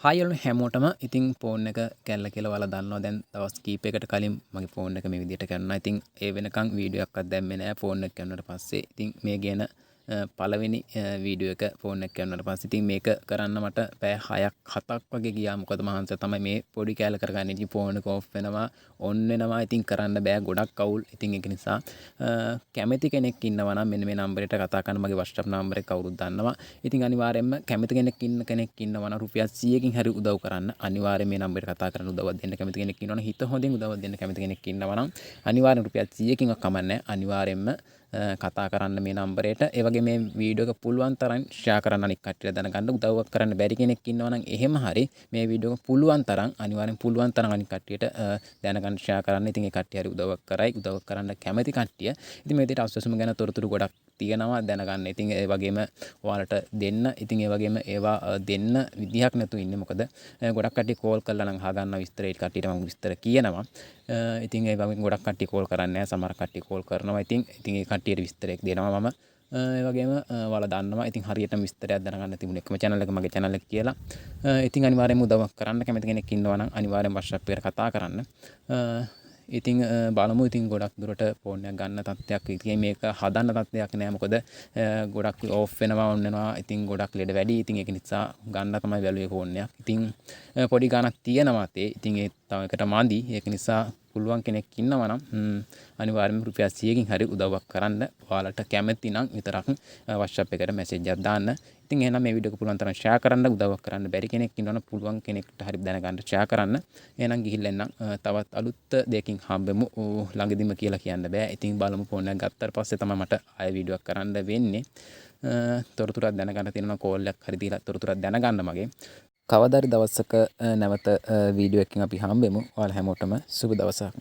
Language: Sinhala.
හායලු හැමෝටම ඉතින් ෆෝන් එක කැල්ල කියලා ඔයාලා දන්නවා දැන් දවස් කීපයකට කලින් මගේ ෆෝන් එක මේ විදිහට කරනවා. ඉතින් ඒ වෙනකන් වීඩියෝ එකක්වත් දැම්මේ නැහැ ෆෝන් එක කරනට පස්සේ. ඉතින් මේ ගැන පළවෙනි වීඩියෝ එක ෆෝන් එක කරනට පස්සේ ඉතින් මේක කරන්න මට පැය 6ක් 7ක් වගේ ගියා. මොකද මහන්සිය තමයි මේ පොඩි කැල කරගන්න. ඉතින් ෆෝන් එක ඕෆ් වෙනවා ඔන් වෙනවා. ඉතින් කරන්න බෑ ගොඩක් අවුල්. ඉතින් ඒක නිසා කැමති කෙනෙක් ඉන්නවා නම් මෙන්න මේ නම්බරයට කතා කරන්න මගේ WhatsApp නම්බර එක කවුරුත් දන්නවා. ඉතින් අනිවාර්යයෙන්ම කැමති කෙනෙක් ඉන්නවා නම් රුපියල් 100කින් හරි උදව් කරන්න අනිවාර්යයෙන් මේ නම්බරයට කතා කරන්න උදව්වක් දෙන්න කැමති කෙනෙක් ඉන්නවා නම් හිත හොඳින් උදව්වක් දෙන්න කැමති කෙනෙක් ඉන්නවා නම් අනිවාර්යෙන් රුපියල් 100කින්වත් කමන්නේ අනිවාර්යෙන්ම කතා කරන්න මේ නම්බරයට. ඒ වගේ මේ වීඩියෝ එක පුළුවන් තරම් ෂෙයා කරන්න අනික් කට්ටියට දැනගන්න උදව්වක් කරන්න බැරි කෙනෙක් ඉන්නවා නම් එහෙම හරි මේ වීඩියෝ එක පුළුවන් තරම් අනිවාර්යෙන් පුළුවන් තරම් අනික් කට්ටියට දැනගන්න ෂෙයා කරන්න. ඉතින් ඒ කට්ටිය හරි උදව්වක් කරයි උදව්වක් කරන්න කැමති කට්ටිය. ඉතින් මේ විදිහට අවශ්‍යසම ගැන තොරතුරු ගොඩක් තියෙනවා දැනගන්න. ඉතින් ඒ වගේම ඔයාලට දෙන්න. ඉතින් ඒ වගේම ඒවා දෙන්න විදිහක් නැතුව ඉන්නේ. මොකද ගොඩක් කට්ටිය කෝල් කරලා නම් අහගන්න විස්තර ඒ කට්ටියට මම විස්තර කියනවා. ඉතින් ඒ වගේ ගොඩක් කට්ටිය කෝල් කරන්නේ නැහැ. සමහර කට්ටිය කෝල් කරනවා. ඉතින් ඒ කට්ටියට විස්තරයක් දෙනවා මම. ඒ වගේම ඔයාලා දන්නවා. ඉතින් හරියටම විස්තරයක් දැනගන්න තිබුණ එකම channel එක මගේ channel එක කියලා. ඉතින් අනිවාර්යෙන්ම උදව්වක් කරන්න කැමති කෙනෙක් ඉන්නවා නම් අනිවාර්යෙන් WhatsApp එකට කතා කරන්න. ඉතින් බලමු ඉතින් ගොඩක් දුරට ෆෝන් එක ගන්න තත්ත්වයක් ඉතින් මේක හදන්න තත්ත්වයක් නෑ. මොකද ගොඩක් ඕෆ් වෙනවා ඔන් වෙනවා. ඉතින් ගොඩක් ලෙඩ වැඩි. ඉතින් ඒක නිසා ගන්න තමයි බැලුවේ ෆෝන් එකක්. ඉතින් පොඩි ගාණක් තියෙනවා තේ. ඉතින් ඒ තව එකට මදි. ඒක නිසා පුළුවන් කෙනෙක් ඉන්නවා නම් අනිවාර්යයෙන්ම රුපියල් 100කින් හරි උදව්වක් කරන්න. ඔයාලට කැමති නම් විතරක් WhatsApp එකට මැසේජ් එකක් දාන්න. ඉතින් එහෙනම් මේ වීඩියෝ එක පුළුවන් තරම් ෂෙයා කරන්න උදව්වක් කරන්න බැරි කෙනෙක් ඉන්නවනම් පුළුවන් කෙනෙක්ට හරි දැනගන්න ෂෙයා කරන්න. එහෙනම් ගිහිල්ලා එන්නම් තවත් අලුත් දෙයකින් හම්බෙමු. ළඟදිම කියලා කියන්න බෑ. ඉතින් බලමු ෆෝන් එක ගත්තාට පස්සේ තමයි මට ආයෙ වීඩියෝ එකක් කරන්න වෙන්නේ. තොරතුරක් දැනගන්න තියෙනවා කෝල් එකක් හරි දීලා තොරතුරක් දැනගන්න මගේ. කවදාරි දවසක නැවත වීඩියෝ එකකින් අපි හම්බෙමු. ඔයාලා හැමෝටම සුබ දවසක්.